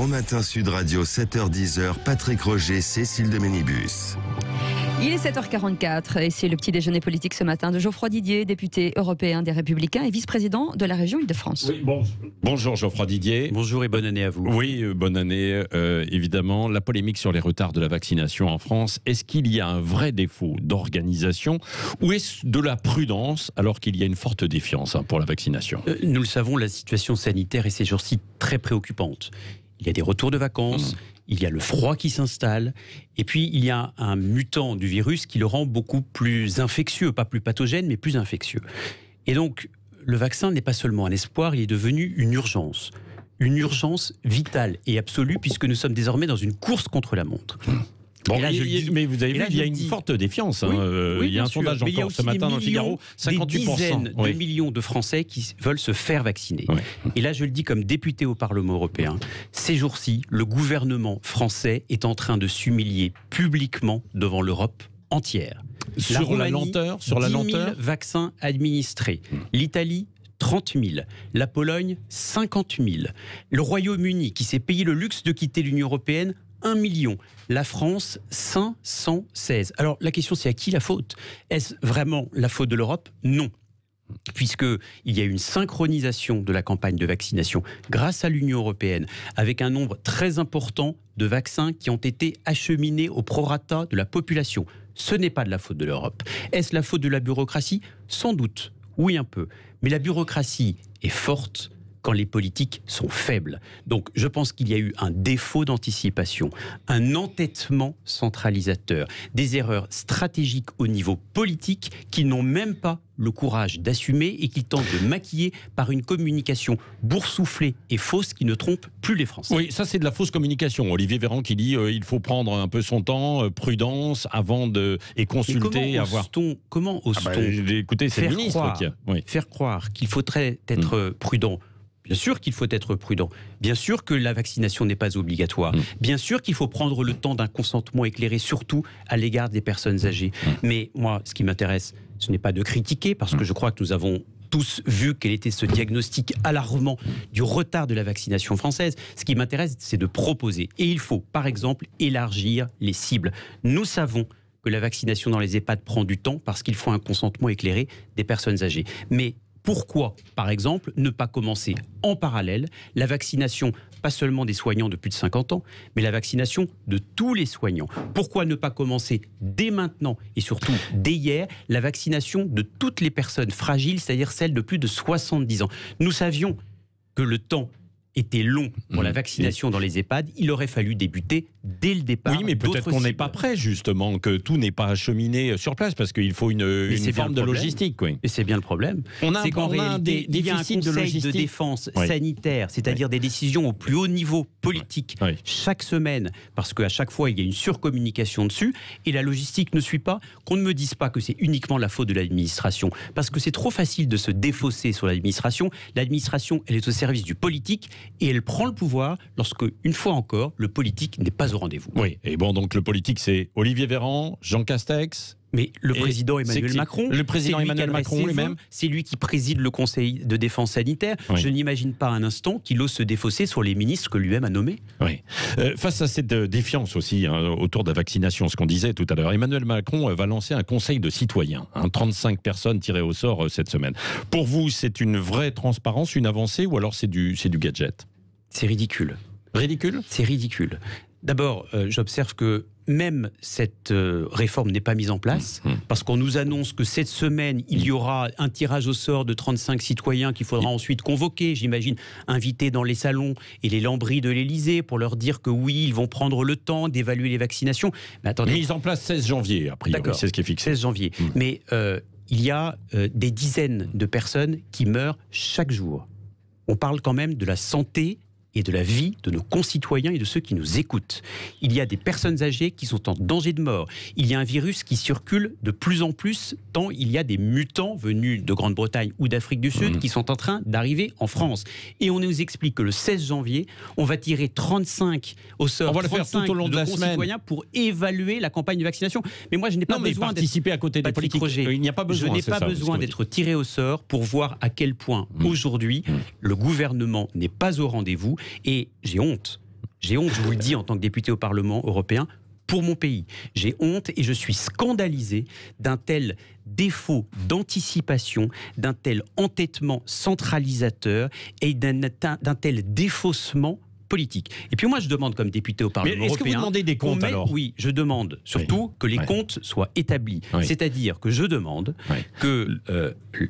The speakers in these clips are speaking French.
Bon Matin Sud Radio, 7h-10h, Patrick Roger, Cécile de Ménibus. Il est 7h44 et c'est le petit déjeuner politique ce matin de Geoffroy Didier, député européen des Républicains et vice-président de la région Île-de-France. Oui, bonjour Geoffroy Didier. Bonjour et bonne année à vous. Oui, bonne année. Évidemment, la polémique sur les retards de la vaccination en France, est-ce qu'il y a un vrai défaut d'organisation ou est-ce de la prudence alors qu'il y a une forte défiance pour la vaccination? Nous le savons, la situation sanitaire est ces jours-ci très préoccupante. Il y a des retours de vacances, il y a le froid qui s'installe, et puis il y a un mutant du virus qui le rend beaucoup plus infectieux, pas plus pathogène, mais plus infectieux. Et donc, le vaccin n'est pas seulement un espoir, il est devenu une urgence vitale et absolue, puisque nous sommes désormais dans une course contre la montre. Bon, mais vous avez vu, il y a une forte défiance. Il y a un sondage encore ce matin dans le Figaro, 58%. Des dizaines de millions de Français qui veulent se faire vacciner. Oui. Et là, je le dis comme député au Parlement européen, ces jours-ci, le gouvernement français est en train de s'humilier publiquement devant l'Europe entière. Sur la lenteur, 10 000 vaccins administrés. L'Italie, 30 000. La Pologne, 50 000. Le Royaume-Uni, qui s'est payé le luxe de quitter l'Union européenne, 1 million. La France, 516. Alors la question, c'est à qui la faute? Est-ce vraiment la faute de l'Europe? Non. Puisqu'il y a une synchronisation de la campagne de vaccination grâce à l'Union européenne, avec un nombre très important de vaccins qui ont été acheminés au prorata de la population. Ce n'est pas de la faute de l'Europe. Est-ce la faute de la bureaucratie? Sans doute, oui un peu. Mais la bureaucratie est forte quand les politiques sont faibles. Donc je pense qu'il y a eu un défaut d'anticipation, un entêtement centralisateur, des erreurs stratégiques au niveau politique qu'ils n'ont même pas le courage d'assumer et qu'ils tentent de maquiller par une communication boursouflée et fausse qui ne trompe plus les Français. Oui, ça c'est de la fausse communication. Olivier Véran qui dit il faut prendre un peu son temps, prudence, avant de et consulter. Comment ose-t-on écoutez, c'est le ministre faire croire qu'il faudrait être prudent? Bien sûr qu'il faut être prudent. Bien sûr que la vaccination n'est pas obligatoire. Bien sûr qu'il faut prendre le temps d'un consentement éclairé, surtout à l'égard des personnes âgées. Mais moi, ce qui m'intéresse, ce n'est pas de critiquer, parce que je crois que nous avons tous vu quel était ce diagnostic alarmant du retard de la vaccination française. Ce qui m'intéresse, c'est de proposer. Et il faut, par exemple, élargir les cibles. Nous savons que la vaccination dans les EHPAD prend du temps parce qu'il faut un consentement éclairé des personnes âgées. Mais pourquoi, par exemple, ne pas commencer en parallèle la vaccination, pas seulement des soignants de plus de 50 ans, mais la vaccination de tous les soignants? Pourquoi ne pas commencer dès maintenant et surtout dès hier la vaccination de toutes les personnes fragiles, c'est-à-dire celles de plus de 70 ans? Nous savions que le temps était long pour la vaccination dans les EHPAD, il aurait fallu débuter dès le départ. Oui, mais peut-être qu'on n'est pas prêt, justement, que tout n'est pas acheminé sur place, parce qu'il faut une forme de logistique. Oui. Et c'est bien le problème. C'est qu'en réalité, il y a un conseil de défense sanitaire, c'est-à-dire des décisions au plus haut niveau politique, chaque semaine, parce qu'à chaque fois, il y a une surcommunication dessus, et la logistique ne suit pas. Qu'on ne me dise pas que c'est uniquement la faute de l'administration, parce que c'est trop facile de se défausser sur l'administration. L'administration, elle est au service du politique, et elle prend le pouvoir lorsque, une fois encore, le politique n'est pas au rendez-vous. Oui, et bon, donc le politique, c'est Olivier Véran, Jean Castex. Mais le président Emmanuel Macron, le président Emmanuel Macron lui-même, c'est lui qui préside le Conseil de défense sanitaire. Je n'imagine pas un instant qu'il ose se défausser sur les ministres que lui-même a nommés. Oui. Face à cette défiance aussi autour de la vaccination, ce qu'on disait tout à l'heure, Emmanuel Macron va lancer un conseil de citoyens. 35 personnes tirées au sort cette semaine. Pour vous, c'est une vraie transparence, une avancée, ou alors c'est du gadget? C'est ridicule. Ridicule? C'est ridicule. D'abord, j'observe que même cette réforme n'est pas mise en place, parce qu'on nous annonce que cette semaine, il y aura un tirage au sort de 35 citoyens qu'il faudra ensuite convoquer, j'imagine, inviter dans les salons et les lambris de l'Élysée pour leur dire que oui, ils vont prendre le temps d'évaluer les vaccinations. Mais attendez. Mise en place 16 janvier, a priori, c'est ce qui est fixé. 16 janvier. Mais il y a des dizaines de personnes qui meurent chaque jour. On parle quand même de la santé et de la vie de nos concitoyens et de ceux qui nous écoutent. Il y a des personnes âgées qui sont en danger de mort. Il y a un virus qui circule de plus en plus, tant il y a des mutants venus de Grande-Bretagne ou d'Afrique du Sud qui sont en train d'arriver en France. Et on nous explique que le 16 janvier, on va tirer 35 au sort, on va le faire tout au long de la concitoyens pour évaluer la campagne de vaccination. Mais moi, je n'ai pas besoin participer à côté des politiques. Il n'y a pas besoin. Je n'ai pas besoin d'être tiré au sort pour voir à quel point aujourd'hui le gouvernement n'est pas au rendez-vous. Et j'ai honte J'ai honte, je vous le dis, en tant que député au Parlement européen, pour mon pays. J'ai honte et je suis scandalisé d'un tel défaut d'anticipation, d'un tel entêtement centralisateur et d'un tel défaussement politique. Et puis moi, je demande comme député au Parlement européen... Est-ce que vous demandez des comptes alors ? Oui, je demande surtout que les comptes soient établis. C'est-à-dire que je demande que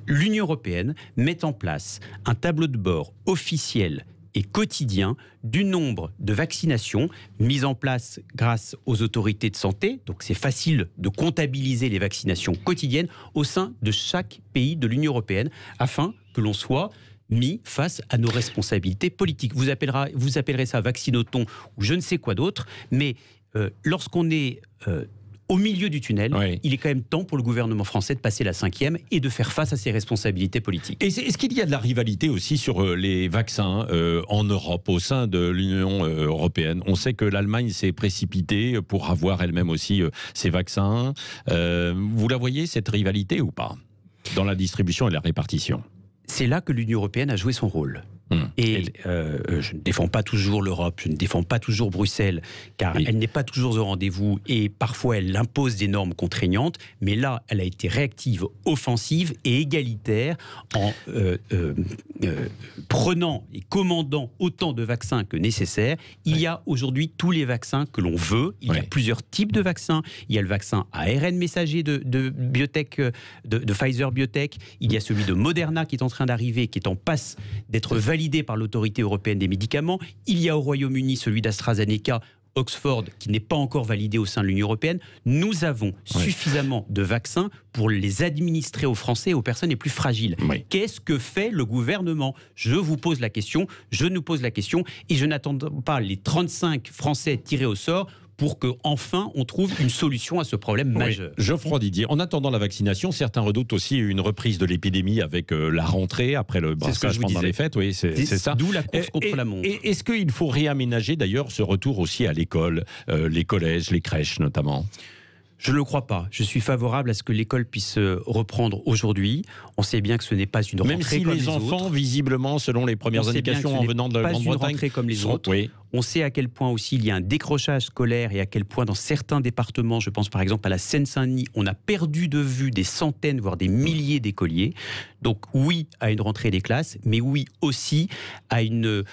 l'Union européenne mette en place un tableau de bord officiel et quotidien du nombre de vaccinations mises en place grâce aux autorités de santé. Donc c'est facile de comptabiliser les vaccinations quotidiennes au sein de chaque pays de l'Union européenne afin que l'on soit mis face à nos responsabilités politiques. Vous appellerez ça vaccinoton ou je ne sais quoi d'autre, mais lorsqu'on est au milieu du tunnel, il est quand même temps pour le gouvernement français de passer la 5e et de faire face à ses responsabilités politiques. Et est-ce qu'il y a de la rivalité aussi sur les vaccins en Europe, au sein de l'Union européenne ? On sait que l'Allemagne s'est précipitée pour avoir elle-même aussi ses vaccins. Vous la voyez, cette rivalité, ou pas, dans la distribution et la répartition ? C'est là que l'Union européenne a joué son rôle. Et je ne défends pas toujours l'Europe, je ne défends pas toujours Bruxelles, car elle n'est pas toujours au rendez-vous et parfois elle impose des normes contraignantes, mais là, elle a été réactive, offensive et égalitaire en prenant et commandant autant de vaccins que nécessaire. Il y a aujourd'hui tous les vaccins que l'on veut, il y a plusieurs types de vaccins. Il y a le vaccin ARN messager de Biotech, de Pfizer Biotech, il y a celui de Moderna qui est en train d'arriver, qui est en passe d'être validé par l'autorité européenne des médicaments. Il y a au Royaume-Uni celui d'AstraZeneca, Oxford, qui n'est pas encore validé au sein de l'Union européenne. Nous avons suffisamment de vaccins pour les administrer aux Français et aux personnes les plus fragiles. Qu'est-ce que fait le gouvernement ? Je vous pose la question, je nous pose la question, et je n'attends pas les 35 Français tirés au sort pour qu'enfin on trouve une solution à ce problème majeur. Geoffroy Didier, en attendant la vaccination, certains redoutent aussi une reprise de l'épidémie avec la rentrée, après le brassage pendant les fêtes. Oui, c'est ça. D'où la course contre la montre. Est-ce qu'il faut réaménager d'ailleurs ce retour aussi à l'école, les collèges, les crèches notamment ? Je ne le crois pas. Je suis favorable à ce que l'école puisse reprendre aujourd'hui. On sait bien que ce n'est pas une rentrée comme les autres. Même si les enfants, visiblement, selon les premières indications en venant de Grande-Bretagne, comme les autres. On sait à quel point aussi il y a un décrochage scolaire et à quel point dans certains départements, je pense par exemple à la Seine-Saint-Denis, on a perdu de vue des centaines, voire des milliers d'écoliers. Donc oui à une rentrée des classes, mais oui aussi à une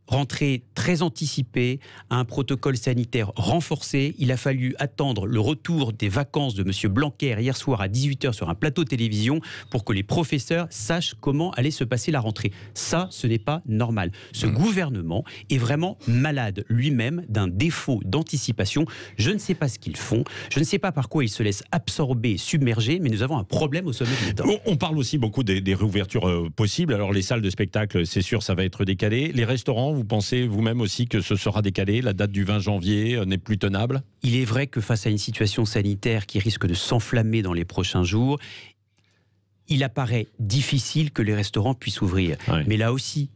rentrée très anticipée, à un protocole sanitaire renforcé. Il a fallu attendre le retour des vacances de M. Blanquer hier soir à 18h sur un plateau de télévision pour que les professeurs sachent comment allait se passer la rentrée. Ça, ce n'est pas normal. Ce gouvernement est vraiment malade lui-même d'un défaut d'anticipation. Je ne sais pas ce qu'ils font, je ne sais pas par quoi ils se laissent absorber, submerger, mais nous avons un problème au sommet de l'État. On parle aussi beaucoup des réouvertures possibles. Alors les salles de spectacle, c'est sûr, ça va être décalé. Les restaurants, vous pensez vous-même aussi que ce sera décalé ? La date du 20 janvier n'est plus tenable ? Il est vrai que face à une situation sanitaire qui risque de s'enflammer dans les prochains jours, il apparaît difficile que les restaurants puissent ouvrir. Mais là aussi,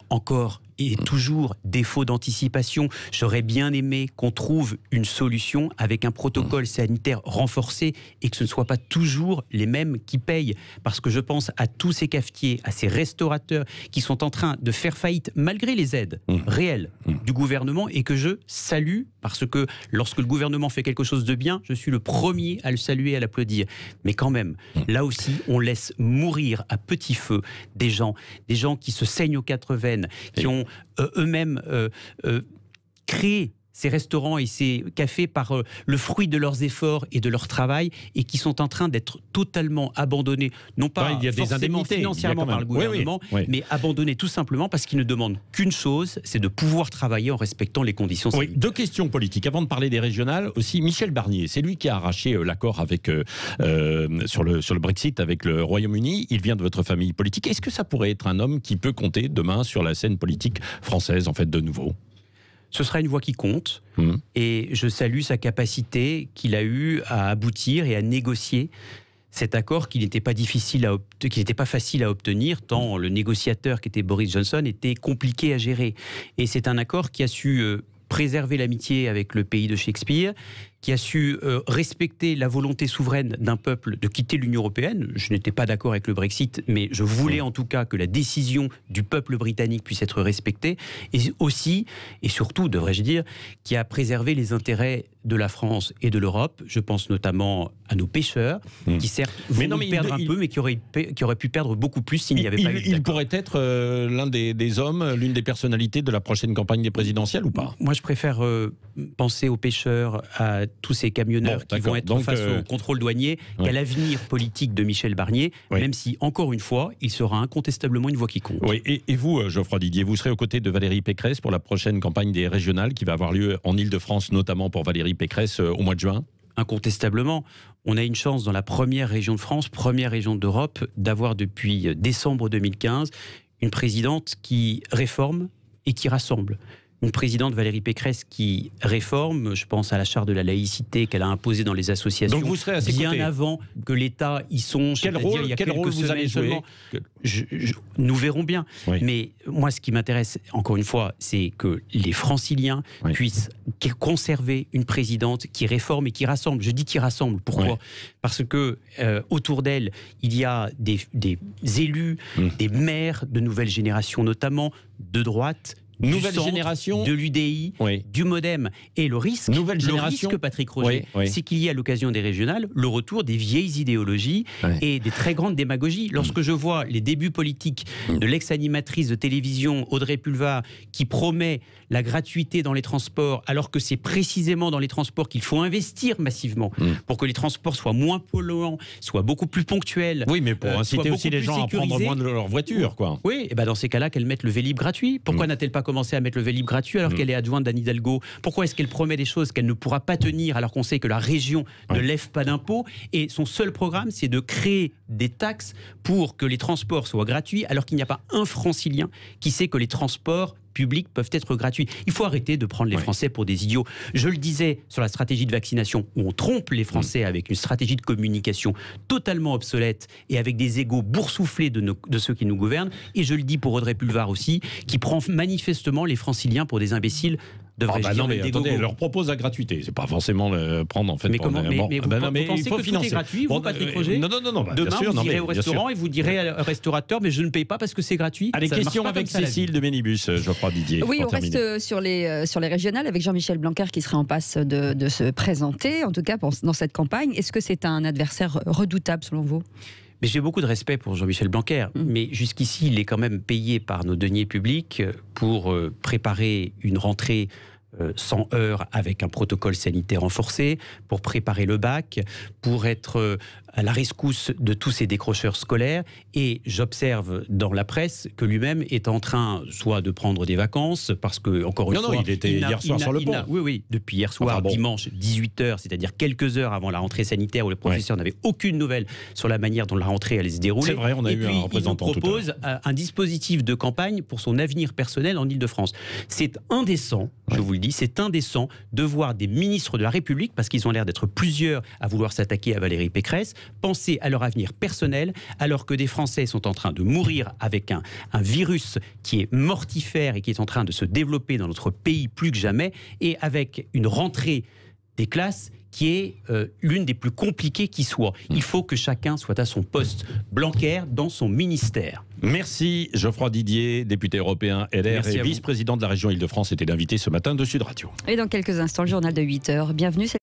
encore et toujours défaut d'anticipation. J'aurais bien aimé qu'on trouve une solution avec un protocole sanitaire renforcé et que ce ne soit pas toujours les mêmes qui payent. Parce que je pense à tous ces cafetiers, à ces restaurateurs qui sont en train de faire faillite malgré les aides réelles du gouvernement et que je salue parce que lorsque le gouvernement fait quelque chose de bien, je suis le premier à le saluer et à l'applaudir. Mais quand même, là aussi, on laisse mourir à petit feu des gens qui se saignent aux quatre veines, qui ont eux-mêmes créé ces restaurants et ces cafés par le fruit de leurs efforts et de leur travail et qui sont en train d'être totalement abandonnés, non pas forcément financièrement par le gouvernement, mais abandonnés tout simplement parce qu'ils ne demandent qu'une chose, c'est de pouvoir travailler en respectant les conditions sanitaires. Deux questions politiques. Avant de parler des régionales, aussi Michel Barnier, c'est lui qui a arraché l'accord avec sur le Brexit avec le Royaume-Uni. Il vient de votre famille politique. Est-ce que ça pourrait être un homme qui peut compter demain sur la scène politique française, en fait, de nouveau ? Ce sera une voix qui compte et je salue sa capacité qu'il a eue à aboutir et à négocier cet accord qui n'était pas facile à obtenir tant le négociateur qui était Boris Johnson était compliqué à gérer. Et c'est un accord qui a su préserver l'amitié avec le pays de Shakespeare, qui a su respecter la volonté souveraine d'un peuple de quitter l'Union européenne. Je n'étais pas d'accord avec le Brexit, mais je voulais en tout cas que la décision du peuple britannique puisse être respectée. Et aussi, et surtout, devrais-je dire, qui a préservé les intérêts de la France et de l'Europe. Je pense notamment à nos pêcheurs, qui certes vont perdre un peu, mais qui auraient pu perdre beaucoup plus s'il n'y avait pas eu Il pourrait être l'un des hommes, l'une des personnalités de la prochaine campagne des présidentielles ou pas? Moi, je préfère penser aux pêcheurs, à tous ces camionneurs qui vont être face au contrôle douanier, qu'à l'avenir politique de Michel Barnier, même si, encore une fois, il sera incontestablement une voix qui compte. Oui, et vous, Geoffroy Didier, vous serez aux côtés de Valérie Pécresse pour la prochaine campagne des régionales qui va avoir lieu en Ile-de-France, notamment pour Valérie Pécresse au mois de juin? Incontestablement, on a une chance dans la première région de France, première région d'Europe, d'avoir depuis décembre 2015 une présidente qui réforme et qui rassemble. Une présidente, Valérie Pécresse, qui réforme, je pense à la charte de la laïcité qu'elle a imposée dans les associations. Donc vous serez à ses bien côtés. Avant que l'État y songe. Quel rôle vous allez jouer? Nous verrons bien. Oui. Mais moi, ce qui m'intéresse, encore une fois, c'est que les Franciliens puissent conserver une présidente qui réforme et qui rassemble. Je dis qui rassemble. Pourquoi? Parce que autour d'elle, il y a des élus, des maires de nouvelle génération notamment, de droite, nouvelle génération de l'UDI, du MoDem. Et le risque, Patrick Roger, c'est qu'il y a à l'occasion des régionales le retour des vieilles idéologies et des très grandes démagogies. Lorsque je vois les débuts politiques de l'ex-animatrice de télévision Audrey Pulvar qui promet la gratuité dans les transports, alors que c'est précisément dans les transports qu'il faut investir massivement pour que les transports soient moins polluants, soient beaucoup plus ponctuels. Oui, mais pour inciter aussi les gens à prendre moins de leur voiture, quoi. Oui, et ben dans ces cas-là, qu'elle mette le Vélib gratuit. Pourquoi n'a-t-elle pas commencé à mettre le Vélib gratuit alors qu'elle est adjointe d'Anne Hidalgo? Pourquoi est-ce qu'elle promet des choses qu'elle ne pourra pas tenir alors qu'on sait que la région ne lève pas d'impôts? Et son seul programme, c'est de créer des taxes pour que les transports soient gratuits alors qu'il n'y a pas un francilien qui sait que les transports publics peuvent être gratuits. Il faut arrêter de prendre les Français pour des idiots. Je le disais sur la stratégie de vaccination, où on trompe les Français avec une stratégie de communication totalement obsolète et avec des égos boursouflés de ceux qui nous gouvernent. Et je le dis pour Audrey Pulvar aussi, qui prend manifestement les Franciliens pour des imbéciles. Non mais attendez, elle leur propose la gratuité. C'est pas forcément le prendre en fait. Mais comment? Mais vous pensez il faut que financer. tout est gratuit, vous, Patrick Roger? Non. Demain, vous irez au restaurant et vous direz au restaurateur, mais je ne paye pas parce que c'est gratuit. Allez, question avec Cécile de Ménibus, Geoffroy Didier. Oui, on reste sur les régionales avec Jean-Michel Blanquer qui serait en passe de se présenter, en tout cas dans cette campagne. Est-ce que c'est un adversaire redoutable selon vous? Mais j'ai beaucoup de respect pour Jean-Michel Blanquer, mais jusqu'ici, il est quand même payé par nos deniers publics pour préparer une rentrée sans heurts avec un protocole sanitaire renforcé, pour préparer le bac, pour être à la rescousse de tous ces décrocheurs scolaires. Et j'observe dans la presse que lui-même est en train soit de prendre des vacances, parce que, encore une fois... il était hier soir sur le pont. Oui, depuis hier soir, dimanche, 18h, c'est-à-dire quelques heures avant la rentrée sanitaire, où le professeur n'avait aucune nouvelle sur la manière dont la rentrée allait se dérouler. C'est vrai, on a eu un représentant tout à l'heure. Et puis, il nous propose un dispositif de campagne pour son avenir personnel en Ile-de-France. C'est indécent, je vous le dis, c'est indécent de voir des ministres de la République, parce qu'ils ont l'air d'être plusieurs à vouloir s'attaquer à Valérie Pécresse, penser à leur avenir personnel, alors que des Français sont en train de mourir avec un virus qui est mortifère et qui est en train de se développer dans notre pays plus que jamais, et avec une rentrée des classes qui est l'une des plus compliquées qui soit. Il faut que chacun soit à son poste. Blanquer dans son ministère. Merci Geoffroy Didier, député européen LR et vice-président de la région Île-de-France, était l'invité ce matin de Sud Radio. Et dans quelques instants, le journal de 8h. Bienvenue, c'est